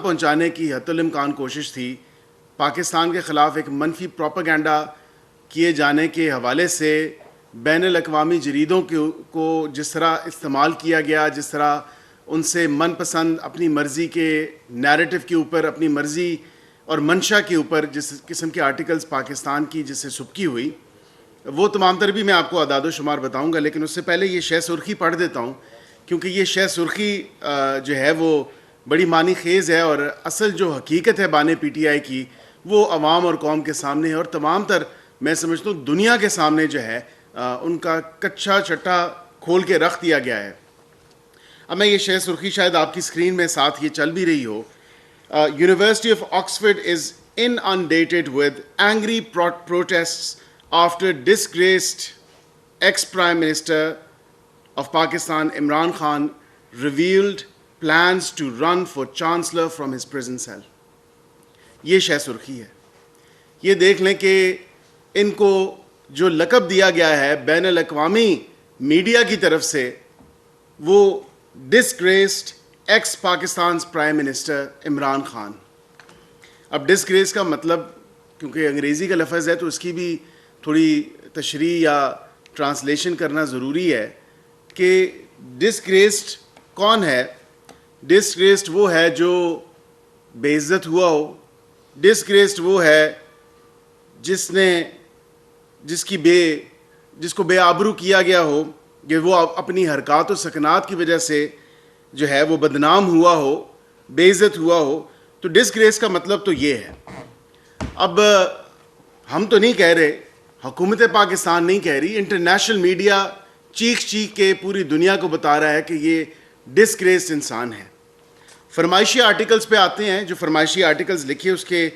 پہنچانے کی حتی الامکان کوشش تھی. پاکستان کے خلاف ایک منفی پروپیگنڈا کیے جانے کے حوالے سے بین الاقوامی جریدوں کو جس طرح استعمال کیا گیا, جس طرح ان سے من پسند اپنی مرضی کے نیریٹو کے اوپر, اپنی مرضی اور منشا کے اوپر جس قسم کے آرٹیکلز پاکستان کی جس سے سبکی ہوئی, وہ تمام تر بھی میں آپ کو اعداد و شمار بتاؤں گا. لیکن اس سے پہلے یہ شہ سرخی پڑھ دیتا ہوں, کیونکہ یہ شہ سرخی جو ہے وہ بڑی معنی خیز ہے, اور اصل جو حقیقت ہے بانے پی ٹی آئی کی وہ عوام اور قوم کے سامنے ہے, اور تمام تر میں سمجھتا ہوں دنیا کے سامنے جو ہے ان کا کچھا چٹا کھول کے رکھ دیا گیا ہے. اب میں یہ شہ سرخی شاید آپ کی اسکرین میں ساتھ یہ چل بھی رہی ہو. University of Oxford is inundated with angry protests after disgraced ex-Prime Minister of Pakistan Imran Khan revealed plans to run for Chancellor from his prison cell. یہ شہ سرخی ہے. یہ دیکھ لیں کہ ان کو جو لقب دیا گیا ہے بین الاقوامی میڈیا کی طرف سے, وہ disgraced ex Pakistan prime minister Imran Khan. اب ڈسگریس کا مطلب, کیونکہ انگریزی کا لفظ ہے تو اس کی بھی تھوڑی تشریح یا ٹرانسلیشن کرنا ضروری ہے کہ ڈسگریسڈ کون ہے. ڈسگریسڈ وہ ہے جو بے عزت ہوا ہو, ڈسگریسڈ وہ ہے جس کو بے آبرو کیا گیا ہو, کہ وہ اپنی حرکات و سکنات کی وجہ سے جو ہے وہ بدنام ہوا ہو, بے عزت ہوا ہو. تو ڈسگریس کا مطلب تو یہ ہے. اب ہم تو نہیں کہہ رہے, حکومت پاکستان نہیں کہہ رہی, انٹرنیشنل میڈیا چیخ کے پوری دنیا کو بتا رہا ہے کہ یہ ڈسگریس انسان ہے. فرمائشی آرٹیکلز پہ آتے ہیں. جو فرمائشی آرٹیکلز لکھے اس کے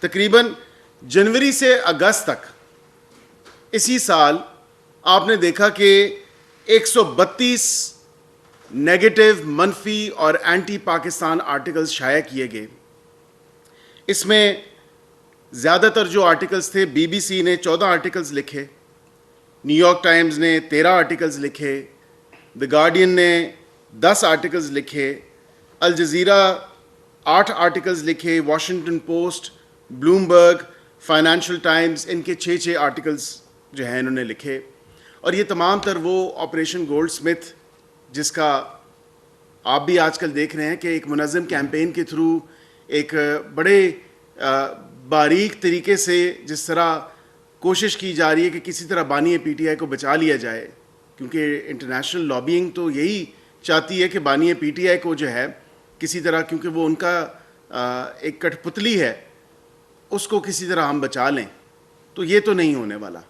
تقریباً جنوری سے اگست تک اسی سال آپ نے دیکھا کہ 132 نیگیٹو, منفی اور اینٹی پاکستان آرٹیکلز شائع کیے گئے. اس میں زیادہ تر جو آرٹیکلز تھے, بی بی سی نے 14 آرٹیکلز لکھے, نیو یارک ٹائمز نے 13 آرٹیکلز لکھے, دی گارڈین نے 10 آرٹیکلز لکھے, الجزیرہ 8 آرٹیکلز لکھے, Washington Post, Bloomberg, Financial Times, ان کے 6 آرٹیکلز جو ہیں انہوں نے لکھے. اور یہ تمام تر وہ آپریشن گولڈ سمتھ, جس کا آپ بھی آج کل دیکھ رہے ہیں کہ ایک منظم کیمپین کے تھرو ایک بڑے باریک طریقے سے جس طرح کوشش کی جا رہی ہے کہ کسی طرح بانی پی ٹی آئی کو بچا لیا جائے, کیونکہ انٹرنیشنل لابینگ تو یہی چاہتی ہے کہ بانی پی ٹی آئی کو جو ہے کسی طرح, کیونکہ وہ ان کا ایک کٹ پتلی ہے, اس کو کسی طرح ہم بچا لیں. تو یہ تو نہیں ہونے والا.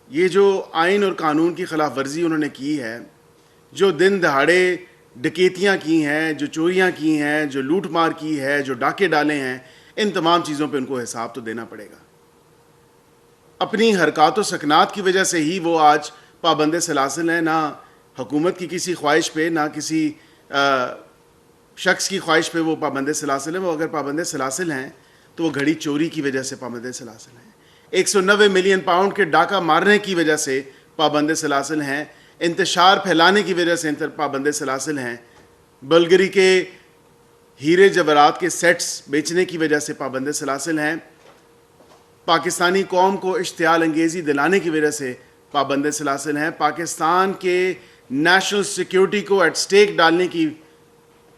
یہ جو آئین اور قانون کی خلاف ورزی انہوں نے کی ہے, جو دن دہاڑے ڈکیتیاں کی ہیں, جو چوریاں کی ہیں, جو لوٹ مار کی ہے, جو ڈاکے ڈالے ہیں, ان تمام چیزوں پہ ان کو حساب تو دینا پڑے گا. اپنی حرکات و سکنات کی وجہ سے ہی وہ آج پابند سلاسل ہیں. نہ حکومت کی کسی خواہش پہ, نہ کسی شخص کی خواہش پہ وہ پابند سلاسل ہیں. وہ اگر پابند سلاسل ہیں تو وہ گھڑی چوری کی وجہ سے پابند سلاسل ہیں, 190 ملین پاؤنڈ کے ڈاکہ مارنے کی وجہ سے پابند سلاسل ہیں, انتشار پھیلانے کی وجہ سے پابند سلاسل ہیں, بلگری کے ہیرے جواہرات کے سیٹس بیچنے کی وجہ سے پابند سلاسل ہیں, پاکستانی قوم کو اشتعال انگیزی دلانے کی وجہ سے پابند سلاسل ہیں, پاکستان کے نیشنل سیکیورٹی کو ایٹ سٹیک ڈالنے کی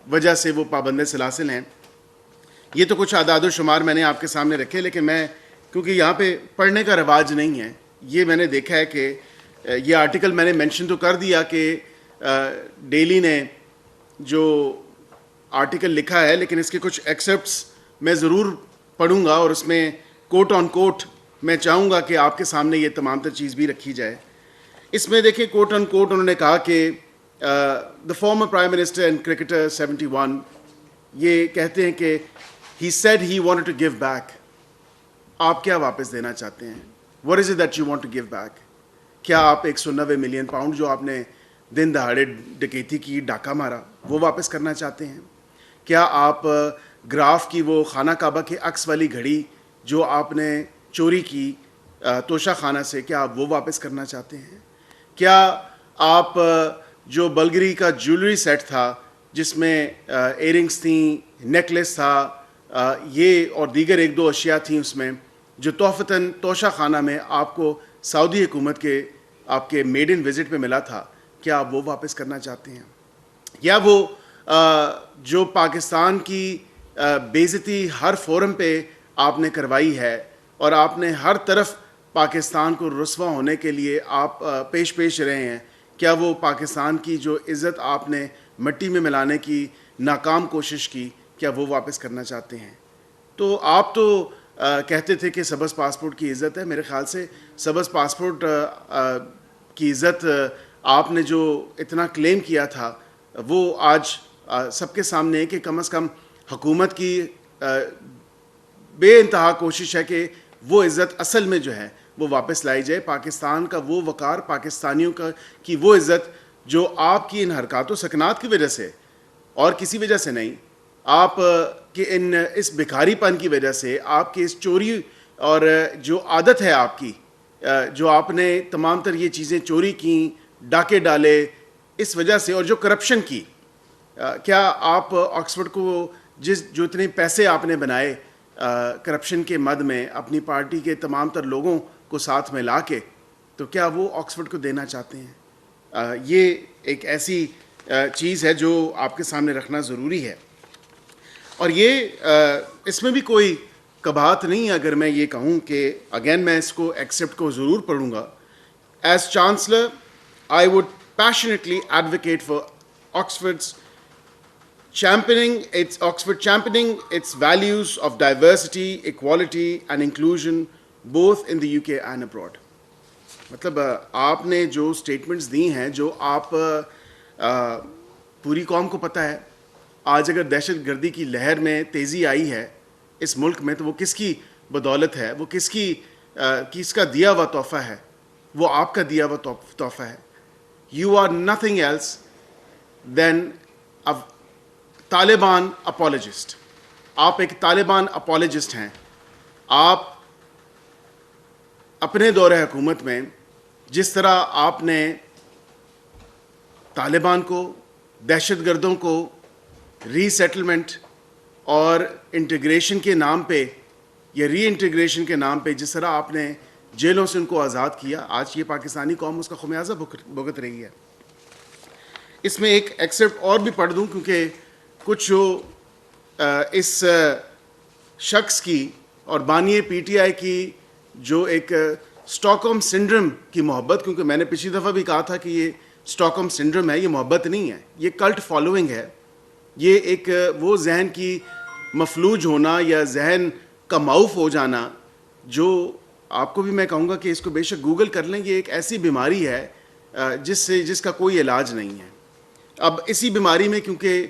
وجہ سے وہ پابند سلاسل ہیں. یہ تو کچھ اعداد و شمار میں نے آپ کے سامنے رکھے, لیکن میں کیونکہ یہاں پہ پڑھنے کا رواج نہیں ہے, یہ میں نے دیکھا ہے کہ یہ آرٹیکل میں نے مینشن تو کر دیا کہ ڈیلی نے جو آرٹیکل لکھا ہے, لیکن اس کے کچھ ایکسپٹس میں ضرور پڑھوں گا, اور اس میں کوٹ آن کوٹ میں چاہوں گا کہ آپ کے سامنے یہ تمام تر چیز بھی رکھی جائے. اس میں دیکھیں کوٹ آن کوٹ انہوں نے کہا کہ the former prime minister and cricketer 71 یہ کہتے ہیں کہ he said he wanted to give back. آپ کیا واپس دینا چاہتے ہیں؟ What is it that you want to give back? کیا آپ 190 ملین پاؤنڈ جو آپ نے دن دہاڑے ڈکیتی کی, ڈاکہ مارا, وہ واپس کرنا چاہتے ہیں؟ کیا آپ گراف کی وہ خانہ کعبہ کے عکس والی گھڑی جو آپ نے چوری کی توشہ خانہ سے, کیا آپ وہ واپس کرنا چاہتے ہیں؟ کیا آپ جو بلگری کا جیولری سیٹ تھا جس میں ایئرنگس تھیں, نیکلیس تھا, یہ اور دیگر ایک دو اشیاء تھیں اس میں جو تحفتاً توشہ خانہ میں آپ کو سعودی حکومت کے آپ کے میڈن وزٹ پہ ملا تھا، کیا آپ وہ واپس کرنا چاہتے ہیں؟ یا وہ جو پاکستان کی بے عزتی ہر فورم پہ آپ نے کروائی ہے اور آپ نے ہر طرف پاکستان کو رسوا ہونے کے لیے آپ پیش رہے ہیں، کیا وہ پاکستان کی جو عزت آپ نے مٹی میں ملانے کی ناکام کوشش کی، کیا وہ واپس کرنا چاہتے ہیں؟ تو آپ تو کہتے تھے کہ سبز پاسپورٹ کی عزت ہے. میرے خیال سے سبز پاسپورٹ کی عزت آپ نے جو اتنا کلیم کیا تھا وہ آج سب کے سامنے ہے کہ کم از کم حکومت کی بے انتہا کوشش ہے کہ وہ عزت اصل میں جو ہے وہ واپس لائی جائے. پاکستان کا وہ وقار، پاکستانیوں کی وہ عزت جو آپ کی ان حرکات و سکنات کی وجہ سے اور کسی وجہ سے نہیں، آپ کے اس بھکاری پن کی وجہ سے، آپ کی اس چوری اور جو عادت ہے آپ کی، جو آپ نے تمام تر یہ چیزیں چوری کیں، ڈاکے ڈالے، اس وجہ سے، اور جو کرپشن کی، کیا آپ آکسفورڈ کو جو اتنے پیسے آپ نے بنائے کرپشن کے مد میں اپنی پارٹی کے تمام تر لوگوں کو ساتھ میں لا کے، تو کیا وہ آکسفورڈ کو دینا چاہتے ہیں؟ یہ ایک ایسی چیز ہے جو آپ کے سامنے رکھنا ضروری ہے. اور یہ اس میں بھی کوئی کباہت نہیں ہے اگر میں یہ کہوں کہ اگین میں اس کو ایکسیپٹ کو ضرور پڑھوں گا. As chancellor I would passionately advocate for Oxford's championing its values of diversity, equality and inclusion both in the UK and abroad. مطلب آپ نے جو سٹیٹمنٹس دی ہیں، جو آپ پوری قوم کو پتہ ہے آج اگر دہشت گردی کی لہر میں تیزی آئی ہے اس ملک میں تو وہ کس کی بدولت ہے، وہ کس کا دیا ہوا تحفہ ہے؟ وہ آپ کا دیا ہوا تحفہ ہے. You are nothing else than a Taliban اپولوجسٹ. آپ ایک طالبان اپولوجسٹ ہیں. آپ اپنے دور حکومت میں جس طرح آپ نے طالبان کو، دہشت گردوں کو ری سیٹلمنٹ اور انٹیگریشن کے نام پہ یا ری انٹیگریشن کے نام پہ جس طرح آپ نے جیلوں سے ان کو آزاد کیا، آج یہ پاکستانی قوم اس کا خمیازہ بھگت رہی ہے. اس میں ایک ایکسپٹ اور بھی پڑھ دوں کیونکہ کچھ جو اس شخص کی اور بانی پی ٹی آئی کی جو ایک اسٹاک ہوم سنڈرم کی محبت، کیونکہ میں نے پچھلی دفعہ بھی کہا تھا کہ یہ اسٹاک ہوم سنڈرم ہے، یہ محبت نہیں ہے، یہ کلٹ فالوئنگ ہے. یہ ایک وہ ذہن کی مفلوج ہونا یا ذہن کا معاف ہو جانا جو آپ کو بھی میں کہوں گا کہ اس کو بے شک گوگل کر لیں. یہ ایک ایسی بیماری ہے جس کا کوئی علاج نہیں ہے. اب اسی بیماری میں کیونکہ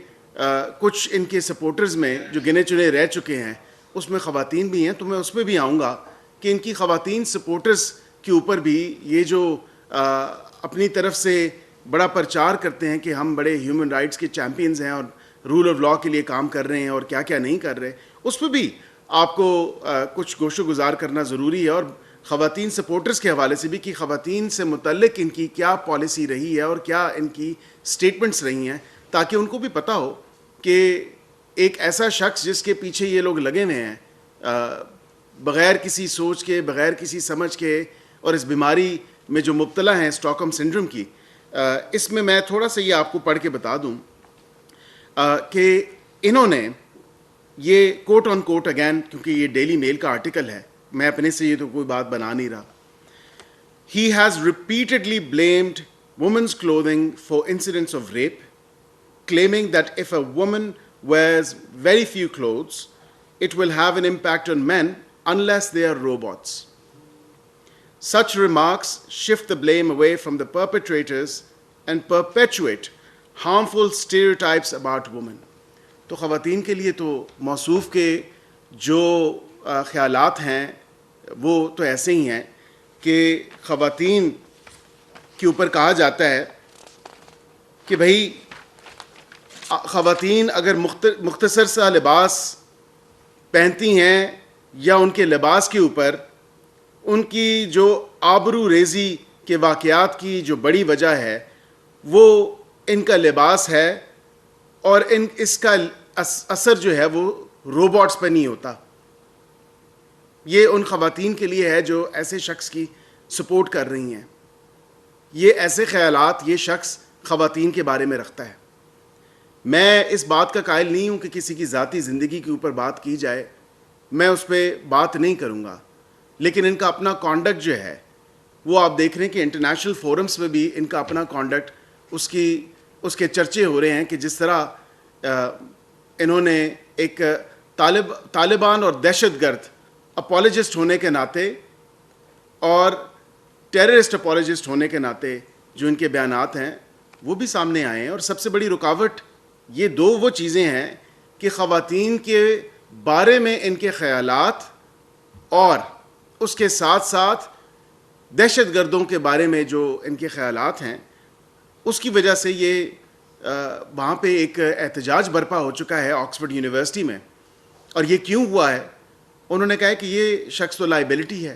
کچھ ان کے سپورٹرز میں جو گنے چنے رہ چکے ہیں اس میں خواتین بھی ہیں، تو میں اس پہ بھی آؤں گا کہ ان کی خواتین سپورٹرز کے اوپر بھی یہ جو اپنی طرف سے بڑا پرچار کرتے ہیں کہ ہم بڑے ہیومن رائٹس کے چیمپئنز ہیں اور رول آف لاء کے لیے کام کر رہے ہیں اور کیا کیا نہیں کر رہے، اس پہ بھی آپ کو کچھ گوش و گزار کرنا ضروری ہے. اور خواتین سپورٹرز کے حوالے سے بھی کہ خواتین سے متعلق ان کی کیا پالیسی رہی ہے اور کیا ان کی سٹیٹمنٹس رہی ہیں، تاکہ ان کو بھی پتہ ہو کہ ایک ایسا شخص جس کے پیچھے یہ لوگ لگے ہوئے ہیں بغیر کسی سوچ کے، بغیر کسی سمجھ کے، اور اس بیماری میں جو مبتلا ہیں اسٹاک ہوم سنڈروم کی، اس میں تھوڑا سا یہ آپ کو پڑھ کے بتا دوں کہ انہوں نے یہ کوٹ آن کوٹ اگین، کیونکہ یہ ڈیلی میل کا آرٹیکل ہے، میں اپنے سے یہ تو کوئی بات بنا نہیں رہا. He has repeatedly blamed women's clothing for incidents of rape, claiming that if a woman wears very few clothes, it will have an impact on men unless they are robots. Such remarks shift the blame away from the perpetrators and perpetuate harmful stereotypes about women. تو خواتین کے لیے تو موصوف کے جو خیالات ہیں وہ تو ایسے ہی ہیں کہ خواتین کے اوپر کہا جاتا ہے کہ بھائی خواتین اگر مختصر سا لباس پہنتی ہیں یا ان کے لباس کے اوپر ان کی جو آبرو ریزی کے واقعات کی جو بڑی وجہ ہے وہ ان کا لباس ہے، اور اس کا اثر جو ہے وہ روبوٹس پہ نہیں ہوتا. یہ ان خواتین کے لیے ہے جو ایسے شخص کی سپورٹ کر رہی ہیں. یہ ایسے خیالات یہ شخص خواتین کے بارے میں رکھتا ہے. میں اس بات کا قائل نہیں ہوں کہ کسی کی ذاتی زندگی کے اوپر بات کی جائے, میں اس پہ بات نہیں کروں گا, لیکن ان کا اپنا کانڈکٹ جو ہے وہ آپ دیکھ رہے ہیں کہ انٹرنیشنل فورمز میں بھی ان کا اپنا کانڈکٹ, اس کے چرچے ہو رہے ہیں کہ جس طرح انہوں نے ایک طالبان اور دہشت گرد اپولوجسٹ ہونے کے ناطے اور ٹیررسٹ اپولوجسٹ ہونے کے ناطے جو ان کے بیانات ہیں وہ بھی سامنے آئے ہیں. اور سب سے بڑی رکاوٹ یہ دو وہ چیزیں ہیں کہ خواتین کے بارے میں ان کے خیالات اور اس کے ساتھ ساتھ دہشت گردوں کے بارے میں جو ان کے خیالات ہیں, اس کی وجہ سے یہ وہاں پہ ایک احتجاج برپا ہو چکا ہے آکسفورڈ یونیورسٹی میں. اور یہ کیوں ہوا ہے؟ انہوں نے کہا ہے کہ یہ شخص تو لائبلٹی ہے,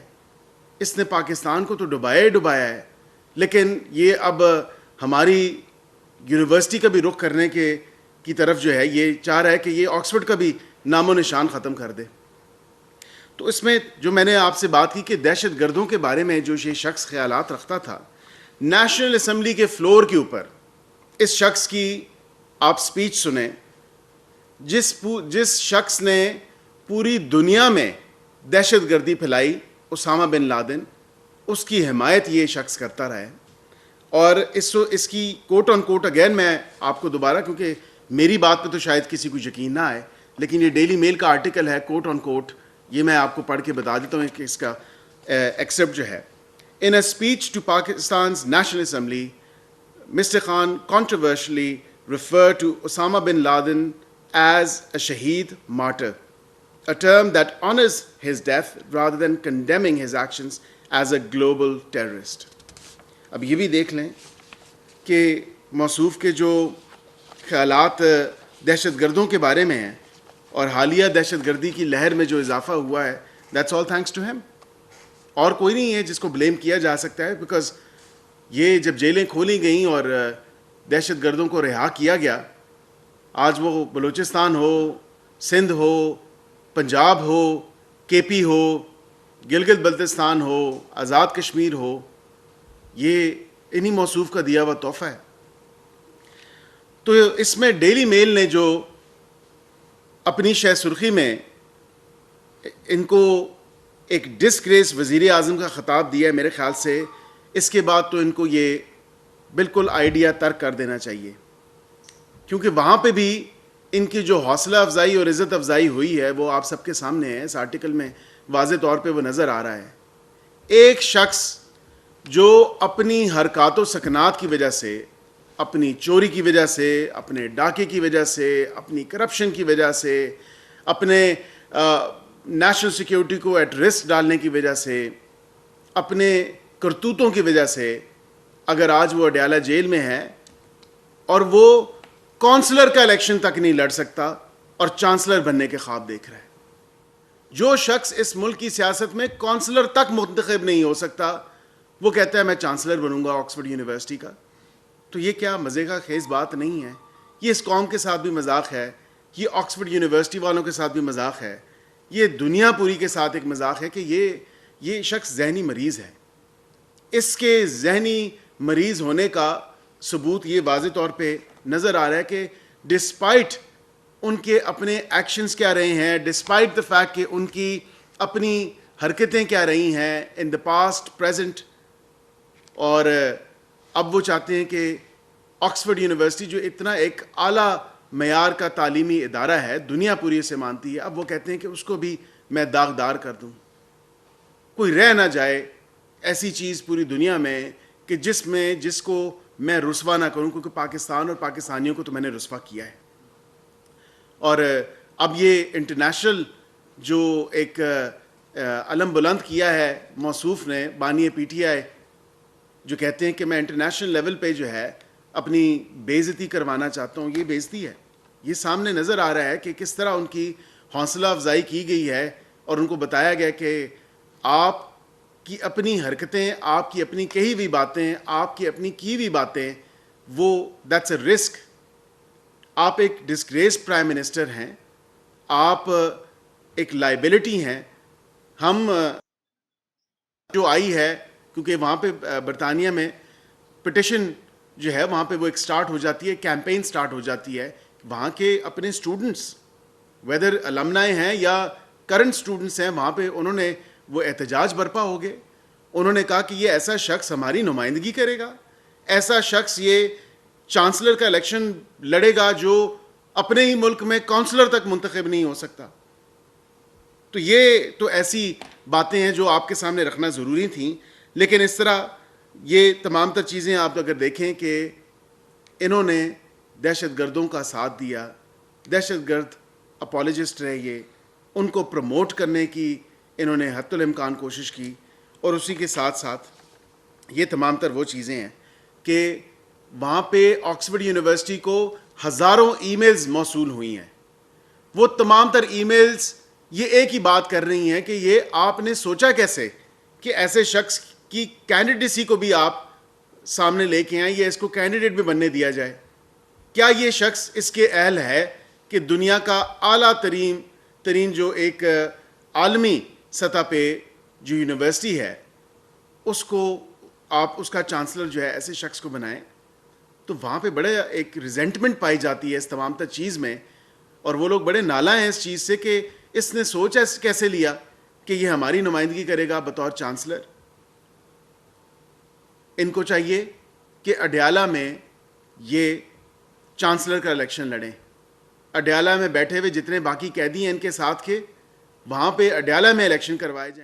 اس نے پاکستان کو تو ڈبایا ہے, لیکن یہ اب ہماری یونیورسٹی کا بھی رخ کرنے کی طرف جو ہے یہ چاہ رہا ہے کہ یہ آکسفورڈ کا بھی نام و نشان ختم کر دے. تو اس میں جو میں نے آپ سے بات کی کہ دہشت گردوں کے بارے میں جو یہ شخص خیالات رکھتا تھا, نیشنل اسمبلی کے فلور کے اوپر اس شخص کی آپ سپیچ سنیں, جس شخص نے پوری دنیا میں دہشت گردی پھیلائی, اسامہ بن لادن, اس کی حمایت یہ شخص کرتا رہا ہے. اور اس کی کوٹ آن کوٹ اگین میں آپ کو دوبارہ, کیونکہ میری بات پہ تو شاید کسی کو یقین نہ آئے, لیکن یہ ڈیلی میل کا آرٹیکل ہے, کوٹ آن کوٹ, یہ میں آپ کو پڑھ کے بتا دیتا ہوں کہ اس کا ایکسپٹ جو ہے. In a speech to Pakistan's National Assembly, Mr. Khan controversially referred to Osama bin Laden as a Shaheed martyr, a term that honors his death rather than condemning his actions as a global terrorist. اب یہ بھی دیکھ لیں کہ موصوف کے جو خیالات دہشت گردوں کے بارے میں ہیں اور حالیہ دہشت گردی کی لہر میں جو اضافہ ہوا ہے, that's all thanks to him. اور کوئی نہیں ہے جس کو بلیم کیا جا سکتا ہے, بیکاز یہ جب جیلیں کھولی گئیں اور دہشت گردوں کو رہا کیا گیا, آج وہ بلوچستان ہو, سندھ ہو, پنجاب ہو, کے پی ہو, گلگت بلتستان ہو, آزاد کشمیر ہو, یہ انہی موصوف کا دیا ہوا تحفہ ہے. تو اس میں ڈیلی میل نے جو اپنی شہ سرخی میں ان کو ایک ڈسگریس وزیر اعظم کا خطاب دیا ہے, میرے خیال سے اس کے بعد تو ان کو یہ بالکل آئیڈیا ترک کر دینا چاہیے, کیونکہ وہاں پہ بھی ان کی جو حوصلہ افزائی اور عزت افزائی ہوئی ہے وہ آپ سب کے سامنے ہے. اس آرٹیکل میں واضح طور پہ وہ نظر آ رہا ہے. ایک شخص جو اپنی حرکات و سکنات کی وجہ سے, اپنی چوری کی وجہ سے, اپنے ڈاکے کی وجہ سے, اپنی کرپشن کی وجہ سے, اپنے نیشنل سیکیورٹی کو ایٹ رسک ڈالنے کی وجہ سے, اپنے کرتوتوں کی وجہ سے, اگر آج وہ اڈیالہ جیل میں ہے اور وہ کونسلر کا الیکشن تک نہیں لڑ سکتا اور چانسلر بننے کے خواب دیکھ رہا ہے, جو شخص اس ملک کی سیاست میں کونسلر تک منتخب نہیں ہو سکتا, وہ کہتا ہے میں چانسلر بنوں گا آکسفورڈ یونیورسٹی کا. تو یہ کیا مزے کا خیز بات نہیں ہے؟ یہ اس قوم کے ساتھ بھی مذاق ہے, یہ آکسفورڈ یونیورسٹی والوں کے ساتھ بھی مذاق ہے, یہ دنیا پوری کے ساتھ ایک مذاق ہے کہ یہ شخص ذہنی مریض ہے. اس کے ذہنی مریض ہونے کا ثبوت یہ واضح طور پہ نظر آ رہا ہے کہ ڈسپائٹ ان کے اپنے ایکشنز کیا رہے ہیں, ڈسپائٹ دا فیکٹ کہ ان کی اپنی حرکتیں کیا رہی ہیں ان دا پاسٹ, پریزنٹ, اور اب وہ چاہتے ہیں کہ آکسفورڈ یونیورسٹی جو اتنا ایک اعلیٰ معیار کا تعلیمی ادارہ ہے, دنیا پوری اسے مانتی ہے, اب وہ کہتے ہیں کہ اس کو بھی میں داغدار کر دوں. کوئی رہ نہ جائے ایسی چیز پوری دنیا میں کہ جس کو میں رسوا نہ کروں, کیونکہ پاکستان اور پاکستانیوں کو تو میں نے رسوا کیا ہے. اور اب یہ انٹرنیشنل جو ایک علم بلند کیا ہے موصوف نے, بانی پی ٹی آئی, جو کہتے ہیں کہ میں انٹرنیشنل لیول پہ جو ہے اپنی بے عزتی کروانا چاہتا ہوں, یہ بے عزتی ہے. یہ سامنے نظر آ رہا ہے کہ کس طرح ان کی حوصلہ افزائی کی گئی ہے اور ان کو بتایا گیا کہ آپ کی اپنی حرکتیں, آپ کی اپنی کہی ہوئی باتیں, آپ کی اپنی کی ہوئی باتیں, وہ دیٹس اے رسک. آپ ایک ڈسگریس پرائم منسٹر ہیں, آپ ایک لائبلٹی ہیں. ہم جو آئی ہے کیونکہ وہاں پہ برطانیہ میں پٹیشن جو ہے وہاں پہ وہ ایک سٹارٹ ہو جاتی ہے, کیمپین سٹارٹ ہو جاتی ہے. وہاں کے اپنے اسٹوڈنٹس ویدر المنائی ہیں یا کرنٹ اسٹوڈنٹس ہیں, وہاں پہ انہوں نے وہ احتجاج برپا ہو گئے. انہوں نے کہا کہ یہ ایسا شخص ہماری نمائندگی کرے گا, ایسا شخص یہ چانسلر کا الیکشن لڑے گا جو اپنے ہی ملک میں کونسلر تک منتخب نہیں ہو سکتا. تو یہ تو ایسی باتیں ہیں جو آپ کے سامنے رکھنا ضروری تھیں. لیکن اس طرح یہ تمام تر چیزیں آپ اگر دیکھیں کہ انہوں نے دہشت گردوں کا ساتھ دیا, دہشت گرد اپالوجسٹ رہے, یہ ان کو پروموٹ کرنے کی انہوں نے حتی الامکان کوشش کی. اور اسی کے ساتھ ساتھ یہ تمام تر وہ چیزیں ہیں کہ وہاں پہ آکسفورڈ یونیورسٹی کو ہزاروں ای میلز موصول ہوئی ہیں. وہ تمام تر ای میلز یہ ایک ہی بات کر رہی ہیں کہ یہ آپ نے سوچا کیسے کہ ایسے شخص کی کینڈیڈیسی کو بھی آپ سامنے لے کے آئیں یا اس کو کینڈیڈیٹ بھی بننے دیا جائے. کیا یہ شخص اس کے اہل ہے کہ دنیا کا اعلیٰ ترین جو ایک عالمی سطح پہ جو یونیورسٹی ہے اس کو آپ اس کا چانسلر جو ہے ایسے شخص کو بنائیں؟ تو وہاں پہ بڑے ایک ریزنٹمنٹ پائی جاتی ہے اس تمام تر چیز میں, اور وہ لوگ بڑے نالاں ہیں اس چیز سے کہ اس نے سوچ کیسے لیا کہ یہ ہماری نمائندگی کرے گا بطور چانسلر. ان کو چاہیے کہ اڈیالہ میں یہ چانسلر کا الیکشن لڑیں. اڈیالہ میں بیٹھے ہوئے جتنے باقی قیدی ہیں ان کے ساتھ کے وہاں پہ اڈیالہ میں الیکشن کروائے جائیں.